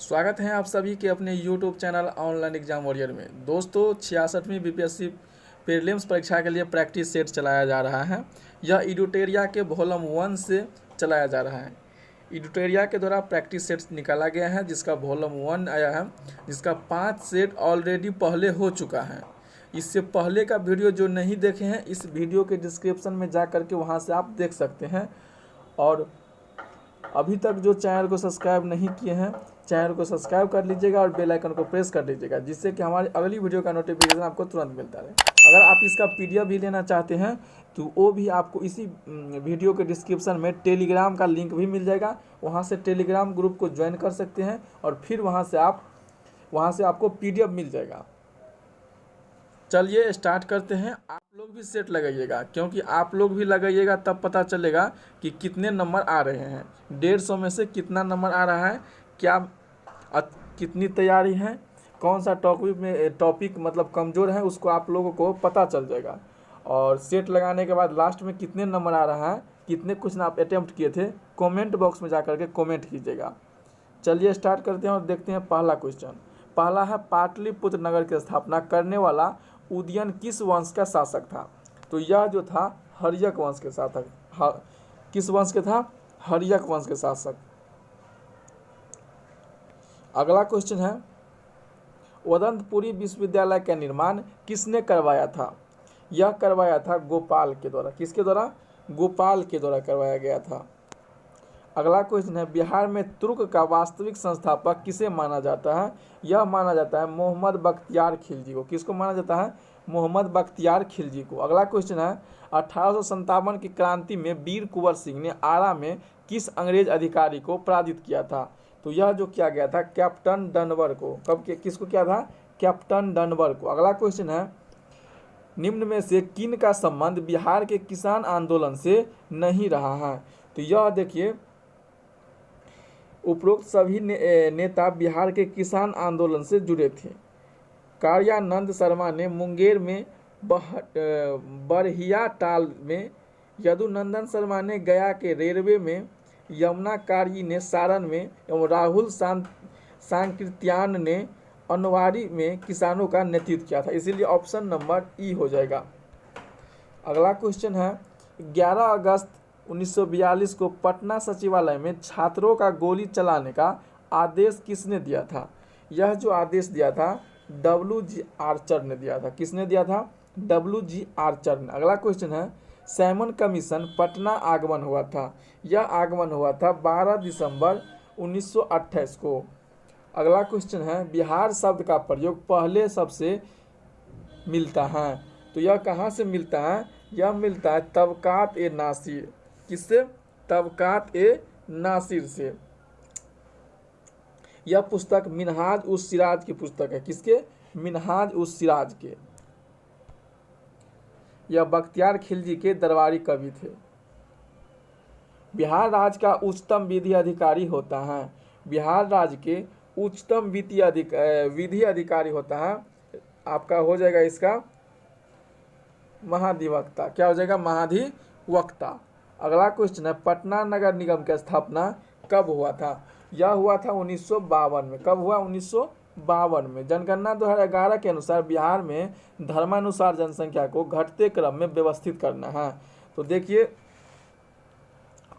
स्वागत है आप सभी के अपने YouTube channel online exam warrior में। दोस्तों 66वीं बीपीएससी प्रीलिम्स परीक्षा के लिए प्रैक्टिस सेट चलाया जा रहा है। यह एडुटेरिया के वॉल्यूम 1 से चलाया जा रहा है। एडुटेरिया के द्वारा प्रैक्टिस सेट निकाला गया है जिसका वॉल्यूम 1 आया है, जिसका 5 सेट ऑलरेडी पहले हो चुका है। इससे पहले का वीडियो जो नहीं देखे हैं इस वीडियो के डिस्क्रिप्शन में जा करके वहाँ से आप देख सकते हैं। और अभी तक जो चैनल को सब्सक्राइब नहीं किए हैं चैनल को सब्सक्राइब कर लीजिएगा और बेल आइकन को प्रेस कर लीजिएगा, जिससे कि हमारी अगली वीडियो का नोटिफिकेशन आपको तुरंत मिलता रहे। अगर आप इसका पीडीएफ भी लेना चाहते हैं तो वो भी आपको इसी वीडियो के डिस्क्रिप्शन में टेलीग्राम का लिंक भी मिल जाएगा। वहाँ से टेलीग्राम ग्रुप को ज्वाइन कर सकते हैं और फिर वहाँ से आपको पीडीएफ मिल जाएगा। चलिए स्टार्ट करते हैं। आप लोग भी सेट लगाइएगा, क्योंकि आप लोग भी लगाइएगा तब पता चलेगा कि कितने नंबर आ रहे हैं। 150 में से कितना नंबर आ रहा है, क्या कितनी तैयारी है, कौन सा टॉपिक मतलब कमज़ोर है, उसको आप लोगों को पता चल जाएगा। और सेट लगाने के बाद लास्ट में कितने नंबर आ रहा है, कितने क्वेश्चन आप अटेम्प्ट किए थे, कमेंट बॉक्स में जा करके कमेंट कीजिएगा। चलिए स्टार्ट करते हैं और देखते हैं पहला क्वेश्चन। पहला है पाटलिपुत्र नगर की स्थापना करने वाला उदयन किस वंश का शासक था। तो यह जो था हर्यक वंश के शासक। किस वंश के था? हर्यक वंश के शासक। अगला क्वेश्चन है उदंतपुरी विश्वविद्यालय का निर्माण किसने करवाया था। यह करवाया था गोपाल के द्वारा। किसके द्वारा? गोपाल के द्वारा करवाया गया था। अगला क्वेश्चन है बिहार में तुर्क का वास्तविक संस्थापक किसे माना जाता है। यह माना जाता है मोहम्मद बख्तियार खिलजी को। किसको माना जाता है? मोहम्मद बख्तियार खिलजी को। अगला क्वेश्चन है 1857 की क्रांति में वीर कुंवर सिंह ने आरा में किस अंग्रेज अधिकारी को पराजित किया था। तो यह जो किया गया था कैप्टन डनवर को। किसको किया था? कैप्टन डनवर को। अगला क्वेश्चन है निम्न में से किन का संबंध बिहार के किसान आंदोलन से नहीं रहा है। तो यह देखिए उपरोक्त सभी नेता बिहार के किसान आंदोलन से जुड़े थे। कार्यानंद शर्मा ने मुंगेर में, बरहिया टाल में, यदुनंदन शर्मा ने गया के रेलवे में, यमुना कारी ने सारण में एवं राहुल सांकृत्यान ने अनवारी में किसानों का नेतृत्व किया था। इसीलिए ऑप्शन नंबर ई हो जाएगा। अगला क्वेश्चन है 11 अगस्त 1942 को पटना सचिवालय में छात्रों का गोली चलाने का आदेश किसने दिया था। यह जो आदेश दिया था WG आर्चर ने दिया था। किसने दिया था? WG आर्चर ने। अगला क्वेश्चन है सैमन कमीशन पटना आगमन हुआ था। यह आगमन हुआ था 12 दिसंबर 1928 को। अगला क्वेश्चन है बिहार शब्द का प्रयोग पहले सबसे मिलता है। तो यह कहाँ से मिलता है? यह मिलता है तबकात ए नासिर। किससे? तबकात ए नासिर से। यह पुस्तक मिनहाज उस सिराज की पुस्तक है। किसके? मिनहाज उस सिराज के। यह बख्तियार खिलजी के दरबारी कवि थे। बिहार राज्य का उच्चतम विधि अधिकारी होता है। बिहार राज्य के उच्चतम विधि अधिकारी होता है, आपका हो जाएगा इसका महाधिवक्ता। क्या हो जाएगा? महाधिवक्ता। अगला क्वेश्चन है पटना नगर निगम की स्थापना कब हुआ था। यह हुआ था 1952 में। कब हुआ? 1952 में। जनगणना 2011 के अनुसार बिहार में धर्मानुसार जनसंख्या को घटते क्रम में व्यवस्थित करना है। तो देखिए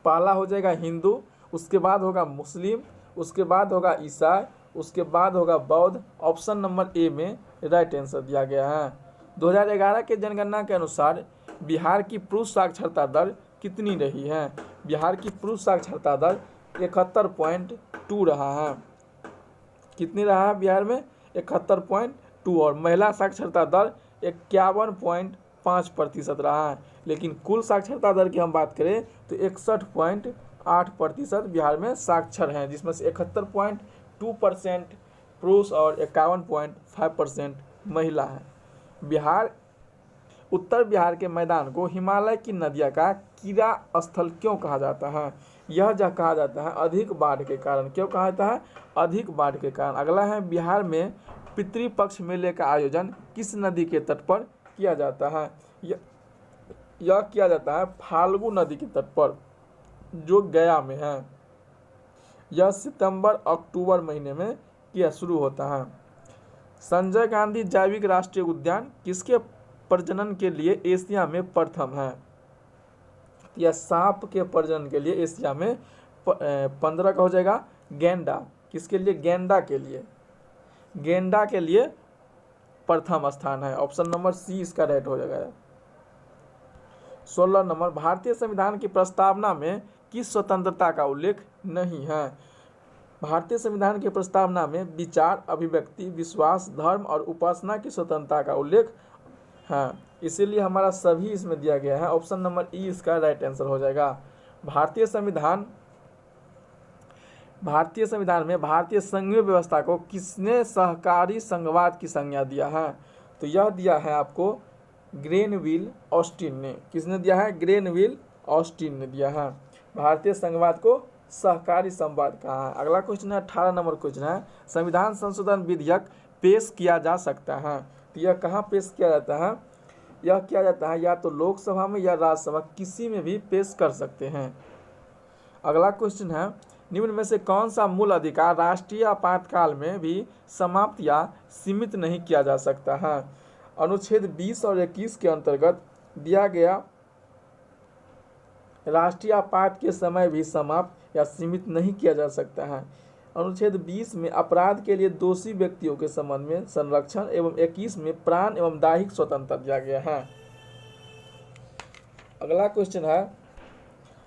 पहला हो जाएगा हिंदू, उसके बाद होगा मुस्लिम, उसके बाद होगा ईसाई, उसके बाद होगा बौद्ध। ऑप्शन नंबर ए में राइट आंसर दिया गया है। 2011 के जनगणना के अनुसार बिहार की पुरुष साक्षरता दर कितनी रही है। बिहार की पुरुष साक्षरता दर 71.2 रहा है। कितनी रहा है बिहार में? 71.2। और महिला साक्षरता दर 51.5% रहा है। लेकिन कुल साक्षरता दर की हम बात करें तो 61.8% बिहार में साक्षर हैं, जिसमें से 71.2% पुरुष और 51.5% महिला है। उत्तर बिहार के मैदान को हिमालय की नदियाँ का कीड़ा स्थल क्यों कहा जाता है। यह कहा जाता है अधिक बाढ़ के कारण। क्यों कहा जाता है? अधिक बाढ़ के कारण। अगला है बिहार में पितृपक्ष मेले का आयोजन किस नदी के तट पर किया जाता है। यह किया जाता है फाल्गु नदी के तट पर, जो गया में है। यह सितंबर अक्टूबर महीने में किया शुरू होता है। संजय गांधी जैविक राष्ट्रीय उद्यान किसके प्रजनन के लिए एशिया में प्रथम है? यह सांप के प्रजनन के लिए एशिया में 15 का हो जाएगा। गेंडा किसके लिए? गेंडा के लिए, गेंडा के लिए प्रथम स्थान है। ऑप्शन नंबर सी इसका राइट हो जाएगा। 16 नंबर, भारतीय संविधान की प्रस्तावना में किस स्वतंत्रता का उल्लेख नहीं है? भारतीय संविधान की प्रस्तावना में विचार, अभिव्यक्ति, विश्वास, धर्म और उपासना की स्वतंत्रता का उल्लेख है, इसीलिए हमारा सभी इसमें दिया गया है। ऑप्शन नंबर ई इसका राइट आंसर हो जाएगा। भारतीय संविधान में भारतीय संघीय व्यवस्था को किसने सहकारी संघवाद की संज्ञा दिया है? तो यह दिया है आपको ग्रेनविल ऑस्टिन ने। किसने दिया है? ग्रेनविल ऑस्टिन ने दिया है। भारतीय संघवाद को सहकारी संवाद कहा है। अगला क्वेश्चन है 18 नंबर क्वेश्चन है, संविधान संशोधन विधेयक पेश किया जा सकता है, तो यह कहाँ पेश किया जाता है? यह किया जाता है या तो लोकसभा में या राज्यसभा, किसी में भी पेश कर सकते हैं। अगला क्वेश्चन है, निम्न में से कौन सा मूल अधिकार राष्ट्रीय आपातकाल में भी समाप्त या सीमित नहीं किया जा सकता है? अनुच्छेद 20 और 21 के अंतर्गत दिया गया राष्ट्रीय आपात के समय भी समाप्त या सीमित नहीं किया जा सकता है। अनुच्छेद 20 में अपराध के लिए दोषी व्यक्तियों के संबंध में संरक्षण एवं 21 में प्राण एवं दैहिक स्वतंत्रता दिया गया है। अगला क्वेश्चन है,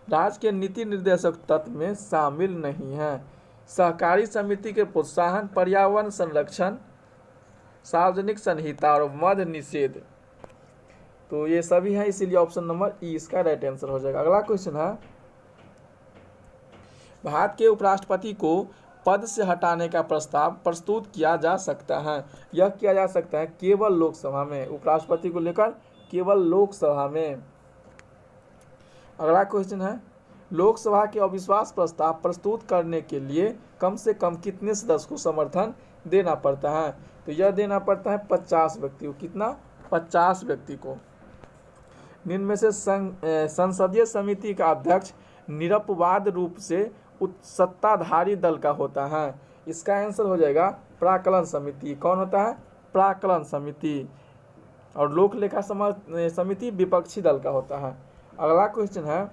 राज्य के नीति निर्देशक तत्व में शामिल नहीं है। सहकारी समिति के प्रोत्साहन, पर्यावरण संरक्षण, सार्वजनिक संहिता और मद्य निषेध, तो ये सभी हैं, इसीलिए ऑप्शन नंबर ई इसका राइट आंसर हो जाएगा। अगला क्वेश्चन है, भारत के उपराष्ट्रपति को पद से हटाने का प्रस्ताव प्रस्तुत किया जा सकता है। यह किया जा सकता है केवल लोकसभा में, उपराष्ट्रपति को लेकर केवल लोकसभा में। अगला क्वेश्चन है, लोकसभा के अविश्वास प्रस्ताव प्रस्तुत करने के लिए कम से कम कितने सदस्य को समर्थन देना पड़ता है? तो यह देना पड़ता है 50 व्यक्ति को। कितना? 50 व्यक्ति को। निम्न में से संसदीय समिति का अध्यक्ष निरपवाद रूप से सत्ताधारी दल का होता है। इसका आंसर हो जाएगा प्राक्कलन समिति। कौन होता है? प्राक्कलन समिति। और लोक लेखा समिति विपक्षी दल का होता है। अगला क्वेश्चन है,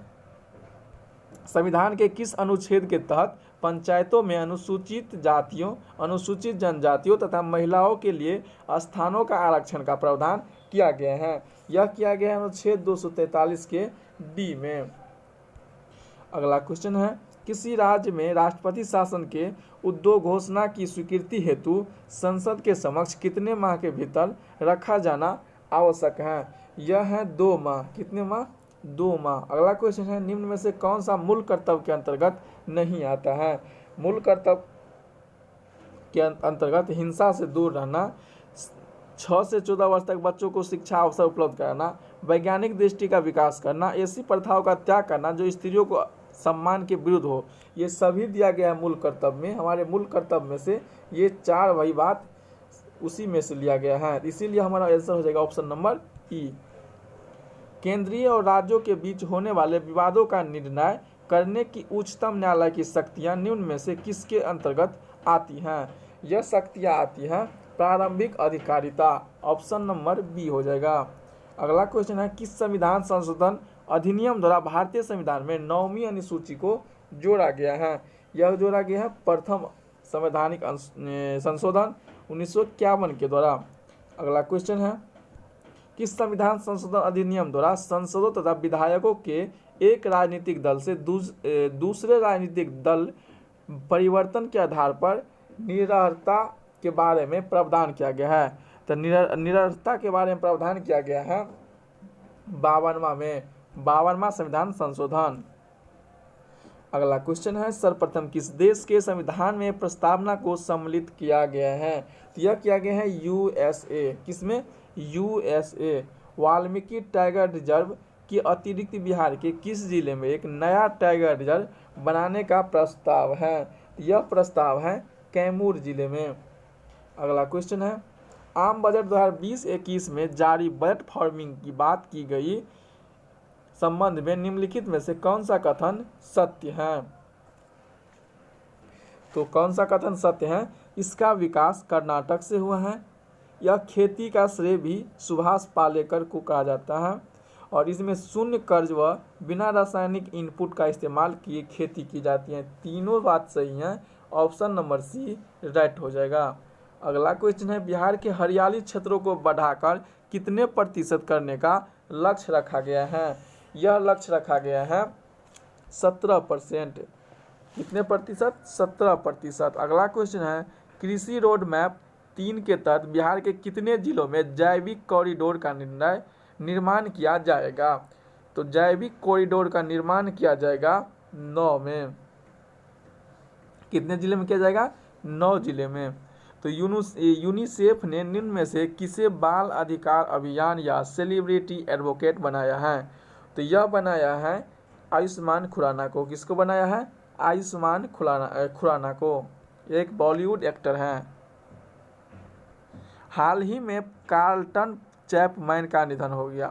संविधान के किस अनुच्छेद के तहत पंचायतों में अनुसूचित जातियों, अनुसूचित जनजातियों तथा महिलाओं के लिए स्थानों का आरक्षण का प्रावधान किया गया है? यह किया गया है अनुच्छेद 243 के डी में। अगला क्वेश्चन है, किसी राज्य में राष्ट्रपति शासन के उद्योग घोषणा की स्वीकृति हेतु संसद के समक्ष कितने माह के भीतर रखा जाना आवश्यक है? यह है 2 माह। कितने माह? 2 माह। अगला क्वेश्चन है, निम्न में से कौन सा मूल कर्तव्य के अंतर्गत नहीं आता है? मूल कर्तव्य के अंतर्गत हिंसा से दूर रहना, 6 से 14 वर्ष तक बच्चों को शिक्षा अवसर उपलब्ध कराना, वैज्ञानिक दृष्टि का विकास करना, ऐसी प्रथाओं का त्याग करना जो स्त्रियों को सम्मान के विरुद्ध हो, ये सभी दिया गया है मूल कर्तव्य में। हमारे मूल कर्तव्य में से ये 4 वही बात उसी में से लिया गया है, इसीलिए हमारा आंसर हो जाएगा ऑप्शन नंबर ई। केंद्रीय और राज्यों के बीच होने वाले विवादों का निर्णय करने की उच्चतम न्यायालय की शक्तियां निम्न में से किसके अंतर्गत आती हैं? यह शक्तियां आती हैं प्रारंभिक अधिकारिता। ऑप्शन नंबर बी हो जाएगा। अगला क्वेश्चन है, किस संविधान संशोधन अधिनियम द्वारा भारतीय संविधान में 9वीं अनुसूची को जोड़ा गया है? यह जोड़ा गया है प्रथम संवैधानिक संशोधन 1951 के द्वारा। अगला क्वेश्चन है, किस संविधान संशोधन अधिनियम द्वारा सांसदों तथा विधायकों के एक राजनीतिक दल से दूसरे राजनीतिक दल परिवर्तन के आधार पर निरर्हता के बारे में प्रावधान किया गया है? तो निरर्हता के बारे में प्रावधान किया गया है 52वां संविधान संशोधन। अगला क्वेश्चन है, सर्वप्रथम किस देश के संविधान में प्रस्तावना को सम्मिलित किया गया है? तो यह किया गया है यूएसए। किसमें? यूएसए। वाल्मीकि टाइगर रिजर्व के अतिरिक्त बिहार के किस जिले में एक नया टाइगर रिजर्व बनाने का प्रस्ताव है? यह प्रस्ताव है कैमूर जिले में। अगला क्वेश्चन है, आम बजट 2020-21 में जारी बजट फॉर्मिंग की बात की गई संबंध में निम्नलिखित में से कौन सा कथन सत्य है? तो कौन सा कथन सत्य है? इसका विकास कर्नाटक से हुआ है। यह खेती का श्रेय भी सुभाष पालेकर को कहा जाता है और इसमें शून्य कर्ज व बिना रासायनिक इनपुट का इस्तेमाल किए खेती की जाती है। तीनों बात सही हैं। ऑप्शन नंबर सी राइट हो जाएगा। अगला क्वेश्चन है, बिहार के हरियाली क्षेत्रों को बढ़ाकर कितने प्रतिशत करने का लक्ष्य रखा गया है? यह लक्ष्य रखा गया है 17%। कितने प्रतिशत? 17%। अगला क्वेश्चन है, कृषि रोड मैप 3 के तहत बिहार के कितने जिलों में जैविक कॉरिडोर का निर्माण किया जाएगा? तो जैविक कॉरिडोर का निर्माण किया जाएगा 9 में। कितने जिले में किया जाएगा? 9 जिले में। तो यूनिसेफ ने निम्न में से किसे बाल अधिकार अभियान या सेलिब्रिटी एडवोकेट बनाया है? तो यह बनाया है आयुष्मान खुराना को। किसको बनाया है? आयुष्मान खुराना को। एक बॉलीवुड एक्टर हैं। हाल ही में कार्लटन चैपमैन का निधन हो गया।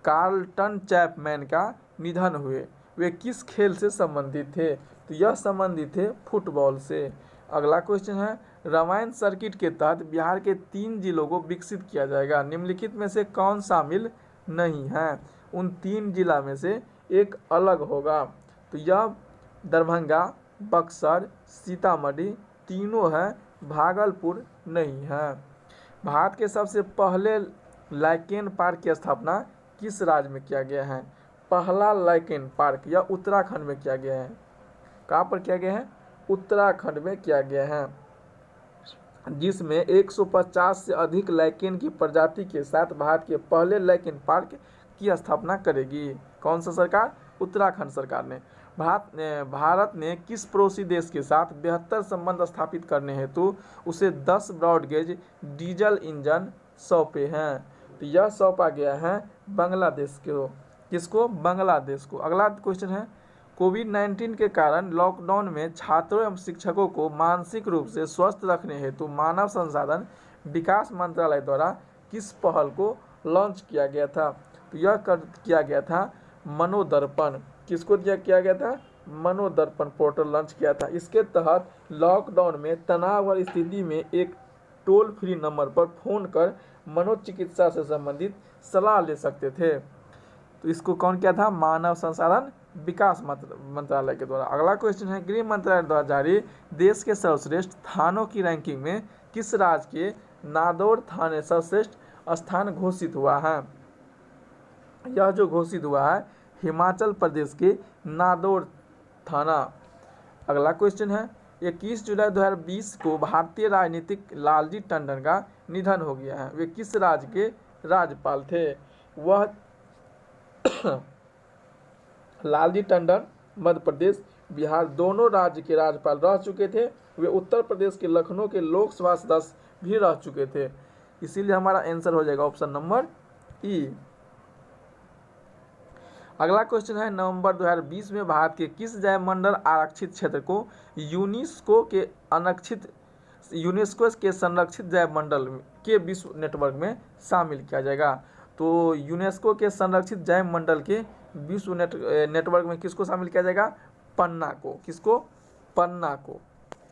कार्लटन चैपमैन का निधन हुए। वे किस खेल से संबंधित थे? तो यह संबंधित थे फुटबॉल से। अगला क्वेश्चन है, रामायण सर्किट के तहत बिहार के 3 जिलों को विकसित किया जाएगा। निम्नलिखित में से कौन शामिल नहीं है? उन 3 जिला में से एक अलग होगा। तो यह दरभंगा, बक्सर, सीतामढ़ी तीनों है, भागलपुर नहीं है। भारत के सबसे पहले लाइकेन पार्क की स्थापना किस राज्य में किया गया है? पहला लाइकेन पार्क यह उत्तराखंड में किया गया है। कहाँ पर किया गया है? उत्तराखंड में किया गया है, जिसमें 150 से अधिक लाइकेन की प्रजाति के साथ भारत के पहले लाइकेन पार्क की स्थापना करेगी। कौन सा सरकार? उत्तराखंड सरकार ने। भारत ने किस पड़ोसी देश के साथ बेहतर संबंध स्थापित करने हेतु उसे 10 ब्रॉडगेज डीजल इंजन सौंपे हैं? तो यह सौंपा गया है बांग्लादेश को। किसको? बांग्लादेश को। अगला क्वेश्चन है, कोविड-19 के कारण लॉकडाउन में छात्रों एवं शिक्षकों को मानसिक रूप से स्वस्थ रखने हेतु मानव संसाधन विकास मंत्रालय द्वारा किस पहल को लॉन्च किया गया था? तो यह किया गया था मनोदर्पण। किसको किया गया था? मनोदर्पण पोर्टल लॉन्च किया था। इसके तहत लॉकडाउन में तनाव वाली स्थिति में एक टोल फ्री नंबर पर फोन कर मनोचिकित्सा से संबंधित सलाह ले सकते थे। तो इसको कौन किया था? मानव संसाधन विकास मंत्रालय के द्वारा। अगला क्वेश्चन है, गृह मंत्रालय द्वारा जारी देश के सर्वश्रेष्ठ थानों की रैंकिंग में किस राज्य के नादौर थाने सर्वश्रेष्ठ स्थान घोषित हुआ है? यह जो घोषित हुआ है हिमाचल प्रदेश के नादौर थाना। अगला क्वेश्चन है, 21 जुलाई 2020 को भारतीय राजनीतिक लालजी टंडन का निधन हो गया है। वे किस राज्य के राज्यपाल थे? वह लालजी टंडन मध्य प्रदेश, बिहार दोनों राज्य के राज्यपाल रह चुके थे। वे उत्तर प्रदेश के लखनऊ के लोकसभा सदस्य भी रह चुके थे। इसीलिए हमारा आंसर हो जाएगा ऑप्शन नंबर ई। अगला क्वेश्चन है, नवंबर 2020 में भारत के किस जैवमंडल आरक्षित क्षेत्र को यूनेस्को के संरक्षित जैवमंडल के विश्व नेटवर्क में शामिल किया जाएगा? तो यूनेस्को के संरक्षित जैवमंडल के विश्व नेटवर्क में किसको शामिल किया जाएगा? पन्ना को। किसको? पन्ना को।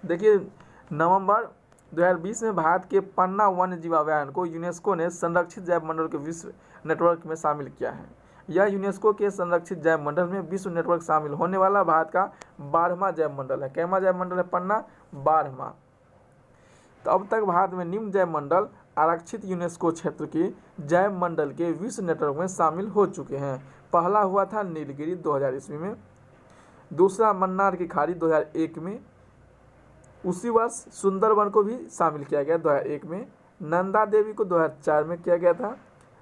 देखिए, नवंबर 2020 में भारत के पन्ना वन्य जीव अभयारण्य को यूनेस्को ने संरक्षित जैवमंडल के विश्व नेटवर्क में शामिल किया है। यह यूनेस्को के संरक्षित जैवमंडल में विश्व नेटवर्क शामिल होने वाला भारत का 12वां जैवमंडल है। कैमा जैवमंडल है? पन्ना 12वां। तो अब तक भारत में निम्न जैवमंडल आरक्षित यूनेस्को क्षेत्र के जैवमंडल के विश्व नेटवर्क में शामिल हो चुके हैं। पहला हुआ था नीलगिरी 2000 ईस्वी में, दूसरा मन्नार की खाड़ी 2001 में, उसी वर्ष सुंदरवन को भी शामिल किया गया 2001 में, नंदा देवी को 2004 में किया गया था,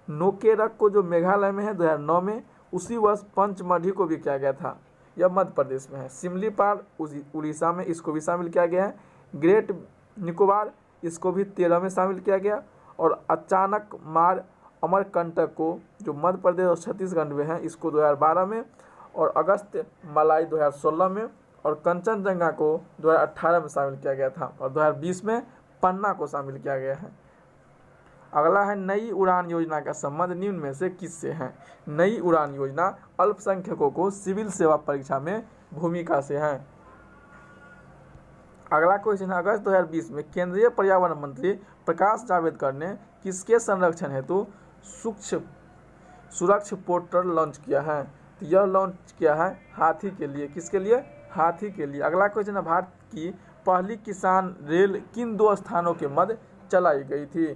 नोकेरक को जो मेघालय में है 2009 में, उसी वर्ष पंचमढ़ी को भी किया गया था, यह मध्य प्रदेश में है, सिमलीपाल उड़ीसा में इसको भी शामिल किया गया है, ग्रेट निकोबार इसको भी 13 में शामिल किया गया, और अचानक मार अमरकंटक को जो मध्य प्रदेश और छत्तीसगढ़ में है इसको 2012 में, और अगस्त मलाई 2016 में, और कंचनजंगा को 2018 में शामिल किया गया था, और 2020 में पन्ना को शामिल किया गया है। अगला है, नई उड़ान योजना का संबंध निम्न में से किससे है? नई उड़ान योजना अल्पसंख्यकों को सिविल सेवा परीक्षा में भूमिका से है। अगला क्वेश्चन है, अगस्त 2020 में केंद्रीय पर्यावरण मंत्री प्रकाश जावड़ेकर ने किसके संरक्षण हेतु सुरक्ष पोर्टल लॉन्च किया है? तो यह लॉन्च किया है हाथी के लिए। किसके लिए? हाथी के लिए। अगला क्वेश्चन है, भारत की पहली किसान रेल किन 2 स्थानों के मध्य चलाई गई थी?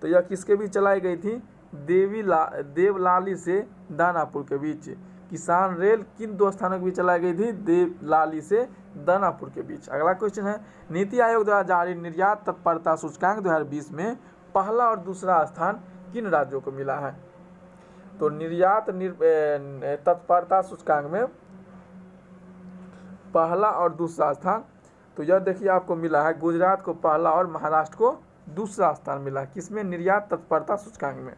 तो यह किसके बीच चलाई गई थी? देवलाली से दानापुर के बीच। किसान रेल किन 2 स्थानों के बीच चलाई गई थी? देवलाली से दानापुर के बीच। अगला क्वेश्चन है, नीति आयोग द्वारा जारी निर्यात तत्परता सूचकांक 2020 में पहला और दूसरा स्थान किन राज्यों को मिला है? तो निर्यात तत्परता सूचकांक में पहला और दूसरा स्थान, तो यह देखिए आपको मिला है, गुजरात को पहला और महाराष्ट्र को दूसरा स्थान मिला है। किसमें? निर्यात तत्परता सूचकांक में।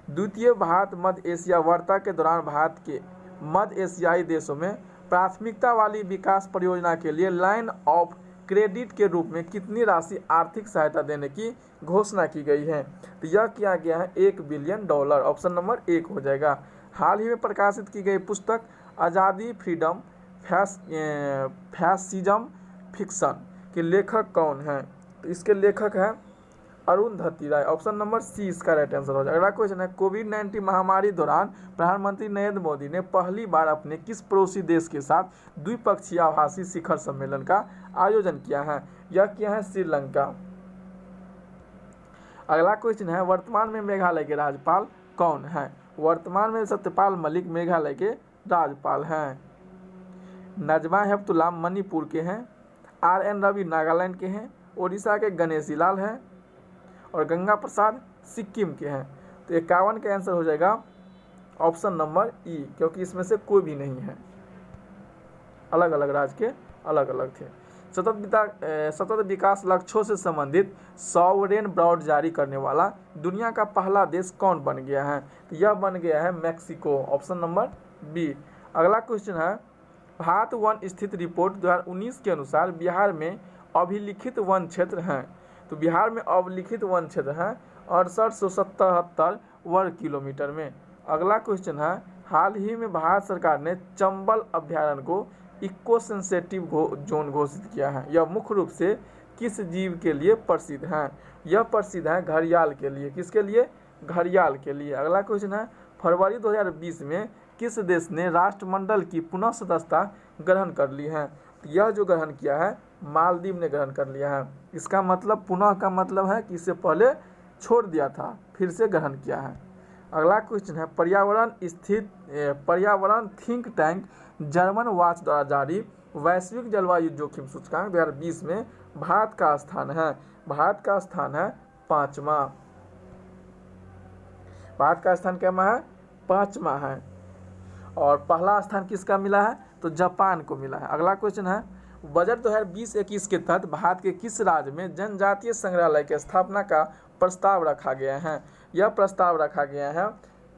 द्वितीय भारत मध्य एशिया वार्ता के दौरान भारत के मध्य एशियाई देशों में प्राथमिकता वाली विकास परियोजना के लिए लाइन ऑफ क्रेडिट के रूप में कितनी राशि आर्थिक सहायता देने की घोषणा की गई है? तो यह किया गया है $1 बिलियन। ऑप्शन नंबर 1 हो जाएगा। हाल ही में प्रकाशित की गई पुस्तक आज़ादी फ्रीडम फैसिज्म फिक्शन के लेखक कौन हैं? तो इसके लेखक हैं अरुंधति राय। ऑप्शन नंबर सी इसका राइट आंसर हो जाएगा। अगला क्वेश्चन है, कोविड-19 महामारी दौरान प्रधानमंत्री नरेंद्र मोदी ने पहली बार अपने किस पड़ोसी देश के साथ द्विपक्षीय आभासी शिखर सम्मेलन का आयोजन किया है? यह किया है श्रीलंका। अगला क्वेश्चन है, वर्तमान में मेघालय के राज्यपाल कौन हैं? वर्तमान में सत्यपाल मलिक मेघालय के राज्यपाल हैं। नजमा हेपतुल्ला मणिपुर के हैं। RN रवि नागालैंड के हैं। ओडिशा के गणेशी लाल हैं और गंगा प्रसाद सिक्किम के हैं। तो 51 का आंसर हो जाएगा ऑप्शन नंबर ई, क्योंकि इसमें से कोई भी नहीं है, अलग अलग राज्य के अलग अलग थे। सतत विकास लक्ष्यों से संबंधित सॉवरेन बॉन्ड जारी करने वाला दुनिया का पहला देश कौन बन गया है? तो यह बन गया है मैक्सिको। ऑप्शन नंबर बी। अगला क्वेश्चन है, भारत वन स्थित रिपोर्ट 2019 के अनुसार बिहार में अभिलिखित वन क्षेत्र हैं। तो बिहार में अभिलिखित वन क्षेत्र हैं 6877 वर्ग किलोमीटर में। अगला क्वेश्चन है, हाल ही में भारत सरकार ने चंबल अभ्यारण्य को इको सेंसिटिव जोन घोषित किया है। यह मुख्य रूप से किस जीव के लिए प्रसिद्ध है? यह प्रसिद्ध है घड़ियाल के लिए। किसके लिए? घड़ियाल के लिए। अगला क्वेश्चन है, फरवरी 2020 में किस देश ने राष्ट्रमंडल की पुनः सदस्यता ग्रहण कर ली है? यह जो ग्रहण किया है मालदीव ने ग्रहण कर लिया है। इसका मतलब पुनः का मतलब है कि इससे पहले छोड़ दिया था, फिर से ग्रहण किया है। अगला क्वेश्चन है, पर्यावरण थिंक टैंक जर्मन वॉच द्वारा जारी वैश्विक जलवायु जोखिम सूचकांक 2020 में भारत का स्थान है। भारत का स्थान है 5वां। भारत का स्थान क्या है? 5वां है। और पहला स्थान किसका मिला है? तो जापान को मिला है। अगला क्वेश्चन है, बजट 2020-21 के तहत भारत के किस राज्य में जनजातीय संग्रहालय की स्थापना का प्रस्ताव रखा गया है? यह प्रस्ताव रखा गया है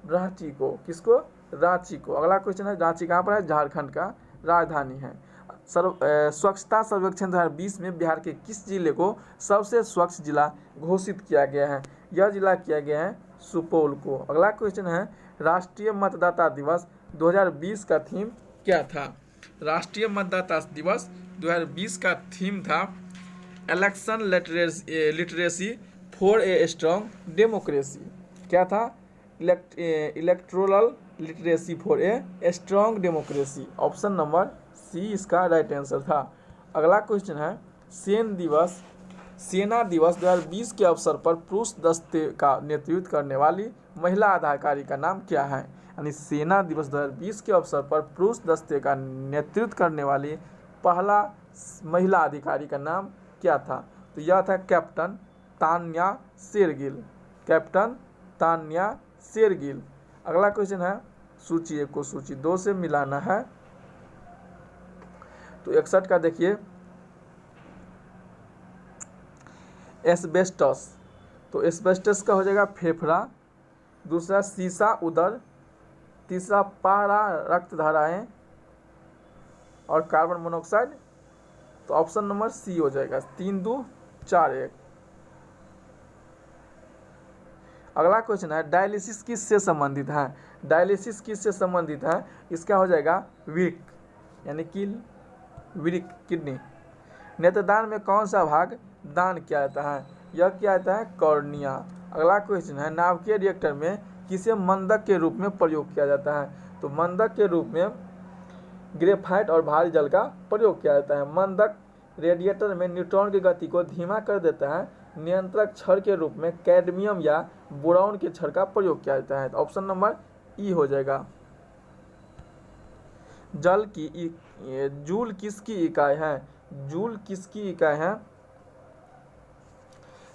रांची को। किसको? रांची को। अगला क्वेश्चन है, रांची कहाँ पर है? झारखंड का राजधानी है। स्वच्छता सर्वेक्षण 2020 में बिहार के किस जिले को सबसे स्वच्छ जिला घोषित किया गया है? यह जिला किया गया है सुपौल को। अगला क्वेश्चन है, राष्ट्रीय मतदाता दिवस 2020 का थीम क्या था? राष्ट्रीय मतदाता दिवस 2020 का थीम था election literacy for a strong democracy. क्या था? Electoral literacy for a strong democracy. Option number C इसका राइट आंसर था। अगला क्वेश्चन है, सेना दिवस 2020 के अवसर पर पुरुष दस्ते का नेतृत्व करने वाली महिला अधिकारी का नाम क्या है? यानी सेना दिवस 2020 के अवसर पर पुरुष दस्ते का नेतृत्व करने वाली पहला महिला अधिकारी का नाम क्या था? तो यह था कैप्टन तान्या शेरगिल। कैप्टन तान्या शेरगिल। अगला क्वेश्चन है, सूची 1 को सूची 2 से मिलाना है। तो 61 का देखिए, एस्बेस्टस। तो एस्बेस्टस का हो जाएगा फेफड़ा, दूसरा शीशा उदर, तीसरा पारा रक्त धाराएं और कार्बन मोनोऑक्साइड। तो ऑप्शन नंबर सी हो जाएगा 3, 2, 4, 1। अगला क्वेश्चन है, डायलिसिस किससे संबंधित है? डायलिसिस किससे संबंधित है? इसका हो जाएगा वृक्क, यानी कि वृक्क किडनी। नेत्रदान में कौन सा भाग दान किया जाता है? यह किया जाता है कॉर्निया। अगला क्वेश्चन है, नाभिकीय रिएक्टर में किसे मंदक के रूप में प्रयोग किया जाता है? तो मंदक के रूप में ग्रेफाइट और भारी जल का प्रयोग किया जाता है। मंदक रेडिएटर में न्यूट्रॉन की गति को धीमा कर देता है। नियंत्रक छड़ के रूप में कैडमियम या बोरॉन के छड़ का प्रयोग किया जाता है। तो ऑप्शन नंबर ई हो जाएगा। जूल किसकी इकाई है? जूल किसकी इकाई है?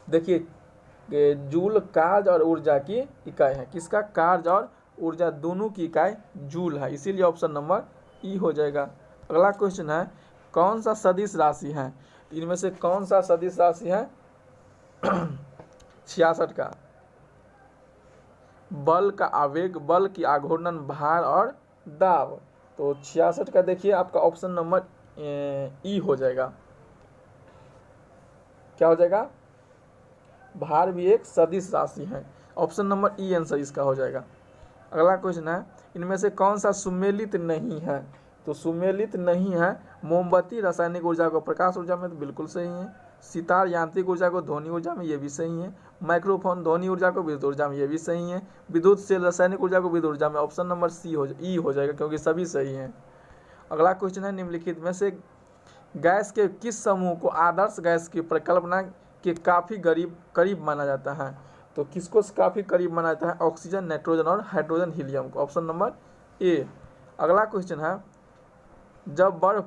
देखिए, जूल कार्य और ऊर्जा की इकाई है। किसका? कार्य और ऊर्जा दोनों की इकाई जूल है, इसीलिए ऑप्शन नंबर ई हो जाएगा। अगला क्वेश्चन है, कौन सा सदिश राशि है? इनमें से कौन सा सदिश राशि है? 66 का। बल का आवेग, बल की आघूर्णन, भार और दाब। तो 66 का देखिए आपका ऑप्शन नंबर ई हो जाएगा। क्या हो जाएगा? भार भी एक सदिश राशि है। ऑप्शन नंबर ई आंसर इसका हो जाएगा। अगला क्वेश्चन है, इनमें से कौन सा सुमेलित नहीं है? तो सुमेलित नहीं है, मोमबत्ती रासायनिक ऊर्जा को प्रकाश ऊर्जा में, तो बिल्कुल सही है। सितार यांत्रिक ऊर्जा को ध्वनि ऊर्जा में, ये भी सही है। माइक्रोफोन ध्वनि ऊर्जा को विद्युत ऊर्जा में, ये भी सही है। विद्युत सेल रासायनिक ऊर्जा को विद्युत ऊर्जा में, ऑप्शन नंबर ई हो जाएगा, क्योंकि सभी सही हैं। अगला क्वेश्चन है, निम्नलिखित में से गैस के किस समूह को आदर्श गैस की परिकल्पना के काफ़ी करीब माना जाता है? तो किसको काफ़ी करीब माना जाता है? ऑक्सीजन, नाइट्रोजन और हाइड्रोजन, हीलियम को, ऑप्शन नंबर ए। अगला क्वेश्चन है, जब बर्फ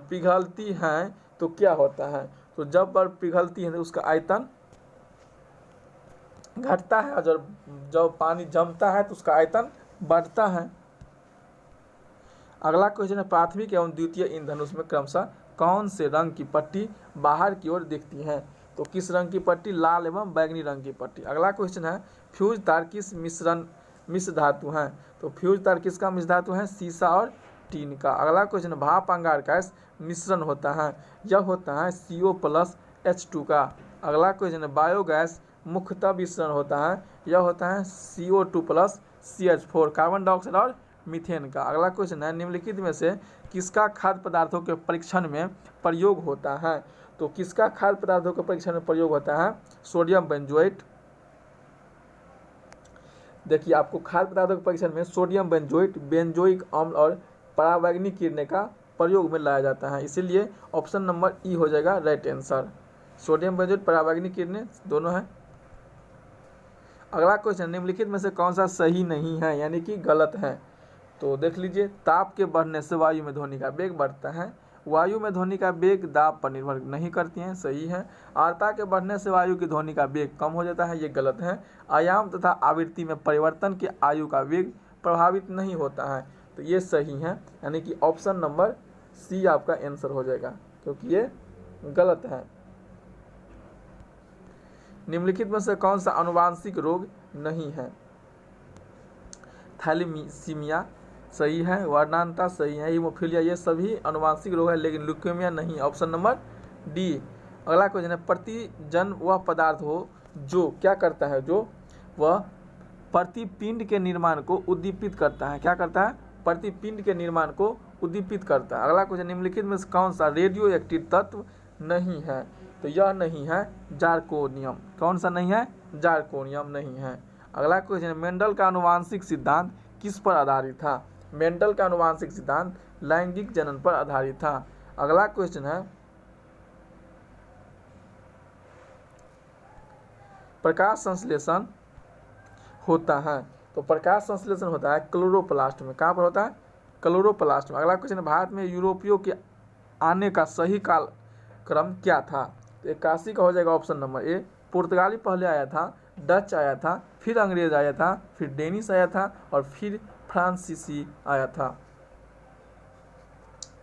पिघलती है तो क्या होता है? तो जब बर्फ पिघलती है तो उसका आयतन घटता है, और जब पानी जमता है तो उसका आयतन बढ़ता है। अगला क्वेश्चन है, प्राथमिक एवं द्वितीय ईंधन उसमें क्रमशः कौन से रंग की पट्टी बाहर की ओर दिखती है? तो किस रंग की पट्टी? लाल एवं बैंगनी रंग की पट्टी। अगला क्वेश्चन है, फ्यूज तार किस मिश्र धातु है? तो फ्यूज तार किसका मिश्र धातु है? सीसा और टीन का। अगला क्वेश्चन, भाप अंगार गैस मिश्रण होता है, यह होता है CO+H2 का। अगला क्वेश्चन है, बायोगैस मुख्यतः मिश्रण होता है, यह होता है CO2+CH4, कार्बन डाइऑक्साइड और मीथेन का। अगला क्वेश्चन है, निम्नलिखित में से किसका खाद्य पदार्थों के परीक्षण में प्रयोग होता है? तो किसका खाद्य पदार्थों के परीक्षण में प्रयोग होता है? Sodium benzoate. देखिए, आपको खाद्य पदार्थों के परीक्षण में सोडियम बेंजोएट, बेंजोइक अम्ल और परावैंगनिक किरणें का प्रयोग में लाया जाता है, इसीलिए ऑप्शन नंबर ई हो जाएगा राइट आंसर। सोडियम बेंजोएट, परावैंगनिक किरणें दोनों हैं। अगला क्वेश्चन, निम्नलिखित में से कौन सा सही नहीं है, यानी कि गलत है? तो देख लीजिए, ताप के बढ़ने से वायु में ध्वनि का वेग बढ़ता है। वायु में ध्वनि का वेग दाब पर निर्भर नहीं करती है, सही है। आर्द्रता के बढ़ने से वायु की ध्वनि का वेग कम हो जाता है, ये गलत है। आयाम तथा आवृत्ति में परिवर्तन के आयु का वेग प्रभावित नहीं होता है, तो ये सही है, यानी कि ऑप्शन नंबर सी आपका आंसर हो जाएगा, क्योंकि ये गलत है। निम्नलिखित में से कौन सा अनुवांशिक रोग नहीं है? थैलेसीमिया सही है, वर्णांता सही है, हीमोफीलिया, ये सभी अनुवांशिक रोग है, लेकिन ल्यूकेमिया नहीं, ऑप्शन नंबर डी। अगला क्वेश्चन है, प्रतिजन वह पदार्थ हो जो क्या करता है? जो वह प्रतिपिंड के निर्माण को उद्दीपित करता है। क्या करता है? प्रतिपिंड के निर्माण को उद्दीपित करता है। अगला क्वेश्चन, निम्नलिखित में से कौन सा रेडियो एक्टिव तत्व नहीं है? तो यह नहीं है जार्कोनियम। कौन सा नहीं है? जार्कोनियम नहीं है। अगला क्वेश्चन, मेंडल का आनुवांशिक सिद्धांत किस पर आधारित था? मेंडल का आनुवांशिक सिद्धांत लैंगिक जनन पर आधारित था। अगला क्वेश्चन है, प्रकाश संश्लेषण होता है, तो प्रकाश संश्लेषण होता है क्लोरोप्लास्ट में। कहाँ पर होता है? क्लोरोप्लास्ट में। अगला क्वेश्चन, भारत में यूरोपियों के आने का सही कालक्रम क्या था? तो 81 का हो जाएगा ऑप्शन नंबर ए। पुर्तगाली पहले आया था, डच आया था, फिर अंग्रेज आया था, फिर डेनिश आया था और फिर फ्रांसीसी आया था।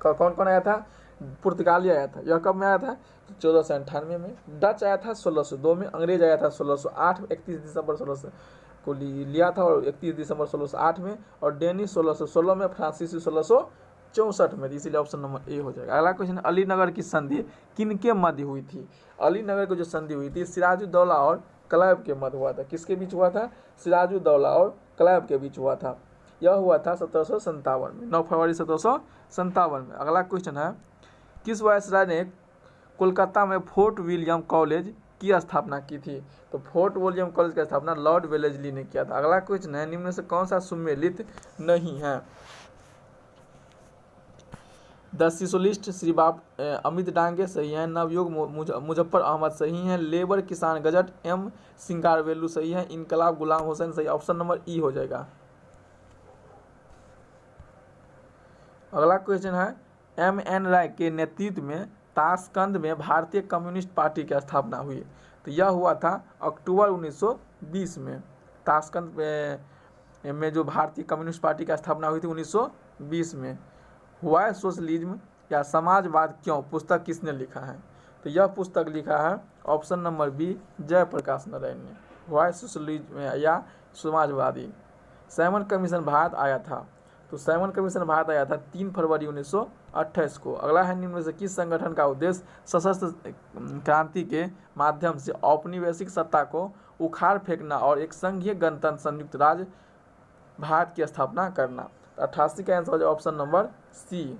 कौन कौन आया था? पुर्तगाली आया था। यह कब में आया था? 1498 में। डच आया था 1602 में। अंग्रेज आया था 1608 में, 31 दिसंबर 1600 को लिया था, और 31 दिसंबर 1608 में। और डेनिश 1616 में, फ्रांसीसी 1664 में, इसीलिए ऑप्शन नंबर ए हो जाएगा। अगला क्वेश्चन, अलीनगर की संधि किनके मध्य हुई थी? अलीनगर की जो संधि हुई थी सिराजुद्दौला और क्लाइव के मध्य हुआ था। किसके बीच हुआ था? सिराजुद्दौला और क्लाइव के बीच हुआ था। यह हुआ था 1757 में, 9 फरवरी 1757 में। अगला क्वेश्चन है, किस वायसराय ने कोलकाता में फोर्ट विलियम कॉलेज की स्थापना की थी? तो फोर्ट विलियम कॉलेज की स्थापना लॉर्ड वेलेस्ली ने किया था। अगला क्वेश्चन है, निम्न में से कौन सा सुमेलित नहीं है? द सिसोलिस्ट श्री बाप अमित डांगे सही है, नवयुग मुजफ्फर अहमद सही है, लेबर किसान गजट एम सिंगारवेलू सही है, इनकलाब गुलाम हुसैन सही। ऑप्शन नंबर ई हो जाएगा। अगला क्वेश्चन है, एम.एन. राय के नेतृत्व में ताशकंद में भारतीय कम्युनिस्ट पार्टी की स्थापना हुई। तो यह हुआ था अक्टूबर 1920 में। ताशकंद में जो भारतीय कम्युनिस्ट पार्टी की स्थापना हुई थी 1920 में। हुआ है सोशलिज्म या समाजवाद क्यों पुस्तक किसने लिखा है? तो यह पुस्तक लिखा है option number B Jayaprakash Narayan ने। हुआ है सोशलिज्म या समाजवादी। सैमन कमीशन भारत आया था। तो सैमन कमीशन भारत आया था 3 फरवरी 1928 को। अगला है, निम्न में से किस संगठन का उद्देश्य सशस्त्र क्रांति के माध्यम से औपनिवेशिक सत्ता को उखाड़ फेंकना और एक संघीय गणतंत्र संयुक्त राज्य भारत की स्थापना करना? 88 का आंसर हो जाए option number C,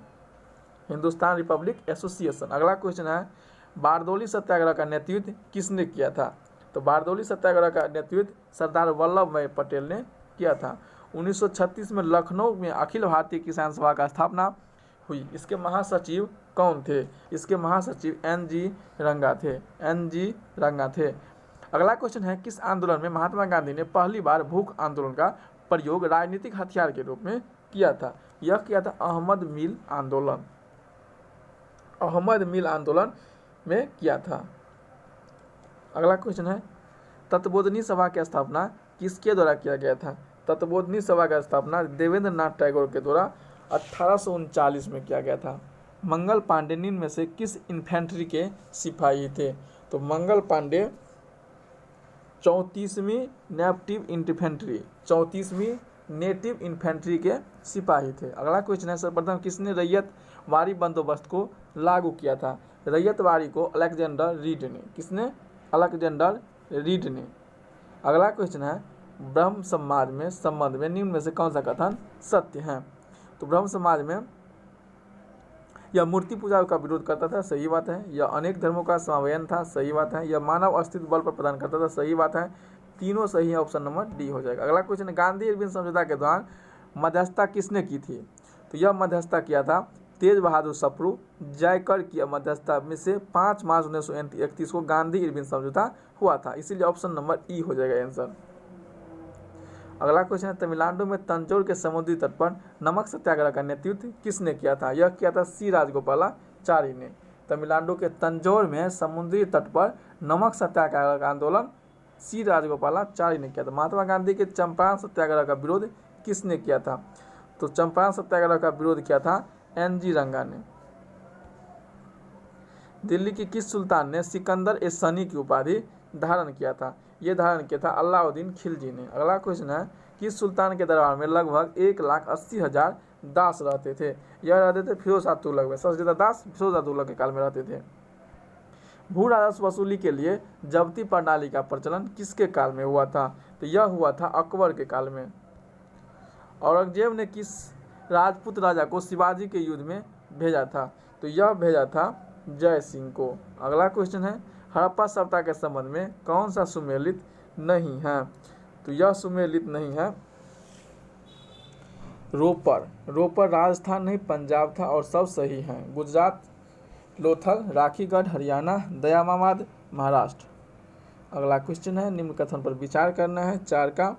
Hindustan republic association. अगला क्वेश्चन है, बारदौली सत्याग्रह का नेतृत्व किसने किया था? तो बारदौली सत्याग्रह का नेतृत्व सरदार वल्लभ भाई पटेल ने किया था। 1936 में लखनऊ में अखिल भारतीय किसान सभा का स्थापना हुई। इसके महासचिव कौन थे? इसके महासचिव एन.जी. रंगा थे। अगला क्वेश्चन है, किस आंदोलन में महात्मा गांधी ने पहली बार भूख आंदोलन का प्रयोग राजनीतिक हथियार के रूप में किया था? यह किया था अहमद मिल आंदोलन में किया था। अगला क्वेश्चन है, तत्वबोधिनी सभा की स्थापना किसके द्वारा किया गया था? तत्वबोधिनी सभा का स्थापना देवेंद्र नाथ टैगोर के द्वारा 1839 में किया गया था। मंगल पांडे निम्न में से किस इन्फेंट्री के सिपाही थे? तो मंगल पांडे 34वीं नेटिव इन्फेंट्री के सिपाही थे। अगला क्वेश्चन है, सर्वप्रथम किसने रैयतवारी बंदोबस्त को लागू किया था? रैयतवारी को अलेक्जेंडर रीड ने। किसने? अलेक्जेंडर रीड ने। अगला क्वेश्चन है, ब्रह्म समाज में संबंध में निम्न में से कौन सा कथन सत्य है? तो ब्रह्म समाज में यह मूर्ति पूजा का विरोध करता था, सही बात है। यह अनेक धर्मों का समावयन था, सही बात है। यह मानव अस्तित्व बल पर प्रदान करता था, सही बात है। तीनों सही है, ऑप्शन नंबर डी हो जाएगा। अगला क्वेश्चन, गांधी इरविन समझौता के दौरान मध्यस्थता किसने की थी? तो यह मध्यस्थता किया था तेज बहादुर सप्रू। जयकर की मध्यस्थता में से 5 मार्च 1931 को गांधी इरविन समझौता हुआ था, इसीलिए ऑप्शन नंबर ई हो जाएगा आंसर। अगला क्वेश्चन है, तमिलनाडु में तंजौर के समुद्री तट पर नमक सत्याग्रह का नेतृत्व किसने किया था? यह किया था सी राजगोपालाचारी ने। तमिलनाडु के तंजौर में समुद्री तट पर नमक सत्याग्रह का आंदोलन सी राजगोपालाचारी ने किया था। महात्मा गांधी के चंपारण सत्याग्रह का विरोध किसने किया था? तो चंपारण सत्याग्रह का विरोध किया था एन.जी. रंगा ने। दिल्ली की किस सुल्तान ने सिकंदर-ए-सनी की उपाधि धारण किया था? ये धारण किया था अलाउद्दीन खिलजी ने। अगला क्वेश्चन है, किस सुल्तान के दरबार में लगभग 1,80,000 दास रहते थे? यह रहते थे फिरोज शाह तुगलक में। सबसे ज्यादा दास फिरोज शाह तुगलक के काल में रहते थे। भू राजस्व वसूली के लिए जब्ती प्रणाली का प्रचलन किसके काल में हुआ था? तो यह हुआ था अकबर के काल में। औरंगजेब ने किस राजपूत राजा को शिवाजी के युद्ध में भेजा था? तो यह भेजा था जय सिंह को। अगला क्वेश्चन है, हड़प्पा सभ्यता के संबंध में कौन सा सुमेलित नहीं है? तो यह सुमेलित नहीं है रोपर राजस्थान नहीं पंजाब था और सब सही हैं। गुजरात लोथल, राखीगढ़ हरियाणा, दयामाबाद महाराष्ट्र। अगला क्वेश्चन है, निम्न कथन पर विचार करना है 4 का।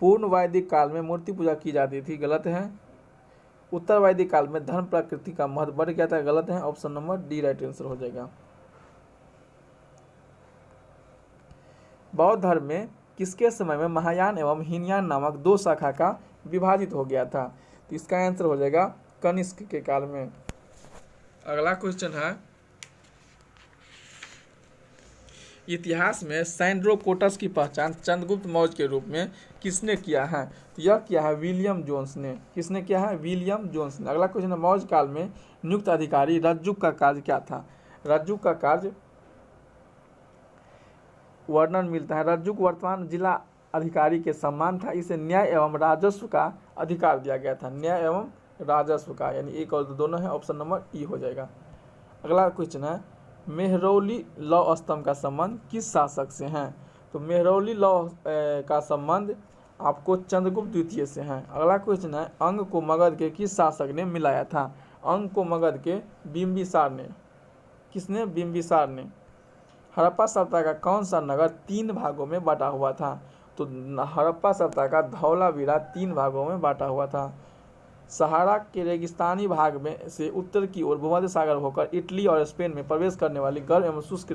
पूर्ण वैदिक काल में मूर्ति पूजा की जाती थी, गलत है। उत्तर वैदिक काल में धर्म प्रकृति का महत्व बढ़ गया था, गलत है। Option number D right answer हो जाएगा। बौद्ध धर्म में किसके समय में महायान एवं हीनयान नामक 2 शाखा का विभाजित हो गया था? तो इसका आंसर हो जाएगा कनिष्क के काल में। अगला क्वेश्चन है, इतिहास में सैंड्रोकोटस की पहचान चंद्रगुप्त मौर्य के रूप में किसने किया है? तो यह किया है विलियम जोन्स ने। किसने किया है? विलियम जोन्स ने। अगला क्वेश्चन है, मौर्य काल में नियुक्त अधिकारी रज्जुक का कार्य क्या था? रज्जुक का कार्य वर्णन मिलता है। रज्जुक वर्तमान जिला अधिकारी के समान था। इसे न्याय एवं राजस्व का अधिकार दिया गया था। न्याय एवं राजस्व का, यानी एक और दो दोनों है, ऑप्शन नंबर ई हो जाएगा। अगला क्वेश्चन है मेहरौली लौह स्तंभ का संबंध किस शासक से है? तो मेहरौली लौह का संबंध आपको चंद्रगुप्त द्वितीय से है। अगला क्वेश्चन है अंग को मगध के किस शासक ने मिलाया था? अंग को मगध के बिंबिसार ने। किसने? बिंबिसार ने। हड़प्पा सभ्यता का कौन सा नगर 3 भागों में बटा हुआ था? तो हड़प्पा सभ्यता का धौलावीरा 3 भागों में बांटा हुआ था। सहारा के रेगिस्तानी भाग में से उत्तर की ओर भूमध्य सागर होकर इटली और स्पेन में प्रवेश करने वाली गर्म एवं शुष्क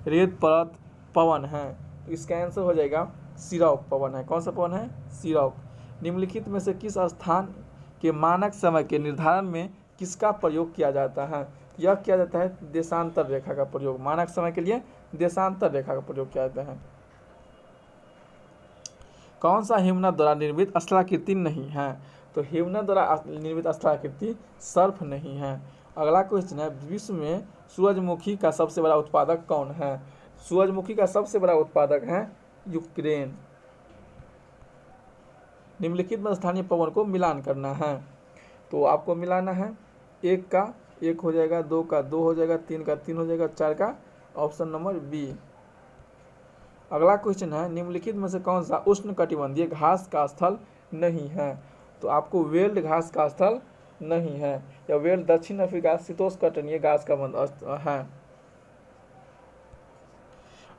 रेत परत पवन है। तो इसका आंसर हो जाएगा सिरौक पवन है। कौन सा पवन है? सिरौक। निम्नलिखित में से किस स्थान के मानक समय के निर्धारण में किसका प्रयोग किया जाता है? यह किया जाता है देशांतर रेखा का प्रयोग। मानक समय के लिए देशांतर रेखा का प्रयोग किया जाता है। कौन सा हिमनद द्वारा निर्मित स्थलाकृति नहीं है? तो हिमनद द्वारा निर्मित स्थलाकृति सर्फ नहीं है। अगला क्वेश्चन है विश्व में सूरजमुखी का सबसे बड़ा उत्पादक कौन है? सूरजमुखी का सबसे बड़ा उत्पादक है यूक्रेन। निम्नलिखित में स्थानीय पवन को मिलान करना है। तो आपको मिलाना है 1 का 1 हो जाएगा, 2 का 2 हो जाएगा, 3 का 3 हो जाएगा, 4 का ऑप्शन नंबर बी। अगला क्वेश्चन है निम्नलिखित में से कौन सा उष्णकटिबंधीय घास का स्थल नहीं है? तो आपको वेल्ड घास का स्थल नहीं है, या वेल्ड दक्षिण अफ्रीका शीतोष्णकटिबंधीय घास का है।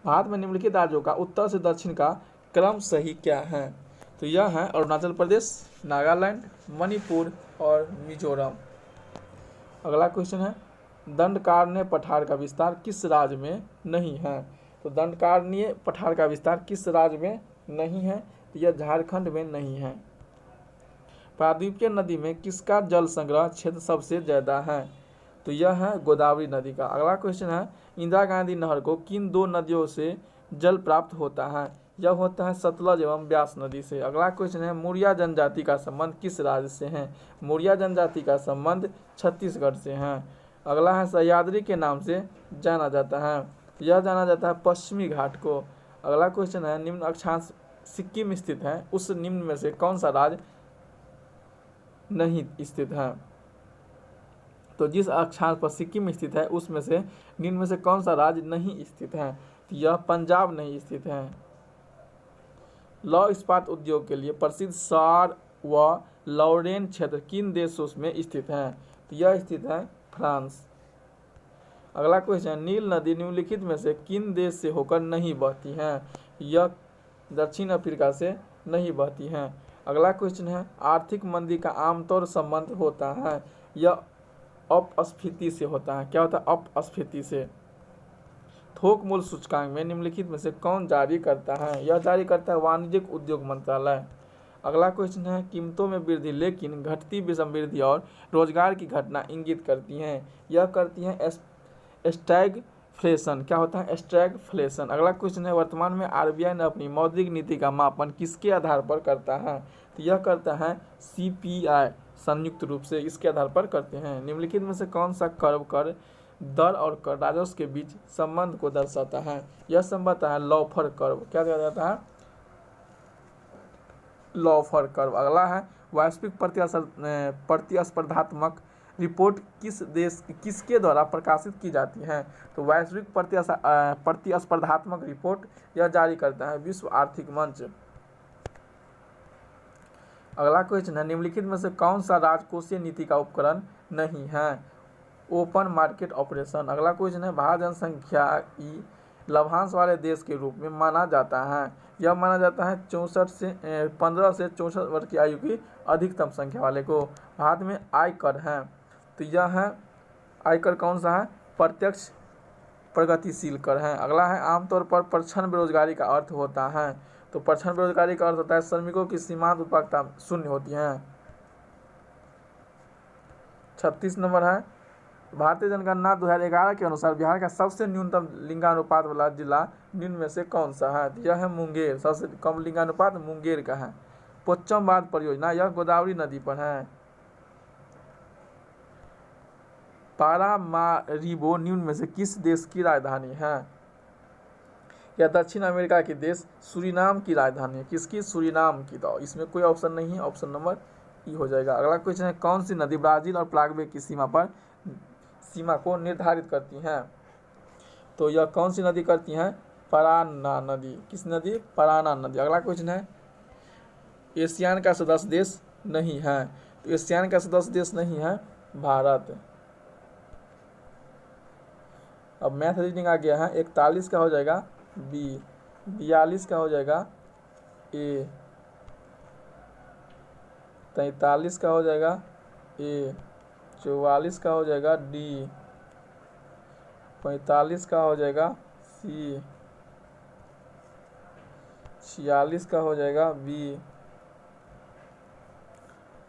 भारत में निम्नलिखित राज्यों का उत्तर से दक्षिण का क्रम सही क्या है? तो यह है अरुणाचल प्रदेश, नागालैंड, मणिपुर और मिजोरम। अगला क्वेश्चन है दंडकारण्य पठार का विस्तार किस राज्य में नहीं है? तो दंडकारण्य पठार का विस्तार किस राज्य में नहीं है? तो यह झारखंड में नहीं है। प्रायद्वीपीय नदी में किसका जल संग्रह क्षेत्र सबसे ज्यादा है? तो यह है गोदावरी नदी का। अगला क्वेश्चन है इंदिरा गांधी नहर को किन 2 नदियों से जल प्राप्त होता है? यह होता है सतलज एवं ब्यास नदी से। अगला क्वेश्चन है मौर्य जनजाति का संबंध किस राज्य से है? मौर्य जनजाति का संबंध छत्तीसगढ़ से है। अगला है सह्याद्री के नाम से जाना जाता है। यह जाना जाता है पश्चिमी घाट को। अगला क्वेश्चन है निम्न अक्षांश सिक्किम स्थित है, उस निम्न में से कौन सा राज्य नहीं स्थित है? तो जिस अक्षांश पर सिक्किम स्थित है उसमें से निम्न में से कौन सा राज्य नहीं स्थित है? तो यह पंजाब नहीं स्थित है। लौह इस्पात उद्योग के लिए प्रसिद्ध सार व लॉरेन क्षेत्र किन देशों में स्थित है? तो यह स्थित है फ्रांस। अगला क्वेश्चन नील नदी निम्नलिखित में से किन देश से होकर नहीं बहती है? यह दक्षिण अफ्रीका से नहीं बहती है। अगला क्वेश्चन है आर्थिक मंदी का आमतौर संबंध होता है, यह अपस्फीति से होता है। क्या होता है? अपस्फीति से। थोक मूल्य सूचकांक में निम्नलिखित में से कौन जारी करता है? यह जारी करता है वाणिज्यिक उद्योग मंत्रालय। अगला क्वेश्चन है कीमतों में वृद्धि लेकिन घटती समृद्धि और रोजगार की घटना इंगित करती हैं, यह करती हैं स्टैगफ्लेशन। क्या होता है? स्टैगफ्लेशन। अगला क्वेश्चन है वर्तमान में आरबीआई ने अपनी मौद्रिक नीति का मापन किसके आधार पर करता है? तो यह करता है सीपीआई, संयुक्त रूप से इसके आधार पर करते हैं। निम्नलिखित में से कौन सा कर्व कर दर और कर राजस्व के बीच संबंध को दर्शाता है? यह संबंध है लॉफर कर्व। क्या दिया जाता है? लॉफर कर्व। अगला है वैश्विक प्रतिस्पर्धात्मक रिपोर्ट किसके द्वारा प्रकाशित की जाती है? तो वैश्विक प्रतिस्पर्धात्मक रिपोर्ट यह जारी करता है विश्व आर्थिक मंच। अगला क्वेश्चन है निम्नलिखित में से कौन सा राजकोषीय नीति का उपकरण नहीं है? Open market operation. अगला क्वेश्चन है भारत जनसंख्या की लाभांश वाले देश के रूप में माना जाता है, यह माना जाता है 15 से 64 वर्ष की आयु की अधिकतम संख्या वाले को। भारत में आयकर है, तो यह है आयकर कौन सा है? प्रत्यक्ष प्रगतिशील कर है। अगला है आमतौर पर प्रच्छन्न बेरोजगारी का अर्थ होता है, तो प्रच्छन्न बेरोजगारी का अर्थ होता है श्रमिकों की सीमांत उत्पादकता शून्य होती है। 36 नंबर है भारतीय जनगणना 2011 के अनुसार बिहार का सबसे न्यूनतम लिंगानुपात वाला जिला निम्न में से कौन सा है? यह है मुंगेर। सबसे कम लिंगानुपात मुंगेर का है। पोच्चम बांध परियोजना यह गोदावरी नदी पर है। पारामारिबो निम्न में से किस देश की राजधानी है? यह दक्षिण अमेरिका के देश सूरीनाम की राजधानी है। किसकी? सूरीनाम की। तो इसमें कोई ऑप्शन नहीं है, ऑप्शन नंबर ई हो जाएगा। अगला क्वेश्चन है, कौन सी नदी ब्राज़ील और पैराग्वे की सीमा को निर्धारित करती हैं? तो यह कौन सी नदी करती हैं? पराना नदी। किस नदी? पराना नदी। अगला क्वेश्चन है, एशियान का सदस्य देश नहीं है। तो एशियान का सदस्य देश नहीं है भारत। अब मैथ रीजनिंग आ गया है। 41 का हो जाएगा बी, 42 का हो जाएगा ए, 43 का हो जाएगा ए, 44 का हो जाएगा डी, 45 का हो जाएगा सी, 46 का हो जाएगा बी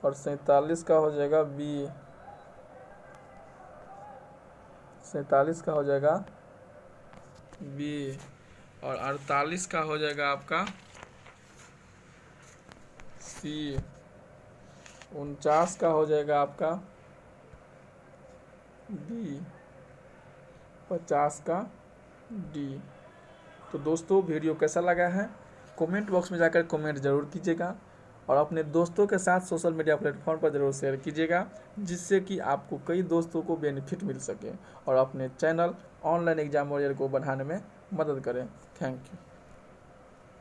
और 47 का हो जाएगा बी, 47 का हो जाएगा बी और 48 का हो जाएगा आपका सी, 49 का हो जाएगा आपका डी, 50 का डी। तो दोस्तों वीडियो कैसा लगा है कमेंट बॉक्स में जाकर कमेंट ज़रूर कीजिएगा और अपने दोस्तों के साथ सोशल मीडिया प्लेटफॉर्म पर ज़रूर शेयर कीजिएगा, जिससे कि आपको कई दोस्तों को बेनिफिट मिल सके और अपने चैनल ऑनलाइन एग्जाम वॉरियर को बढ़ाने में मदद करें। Thank you.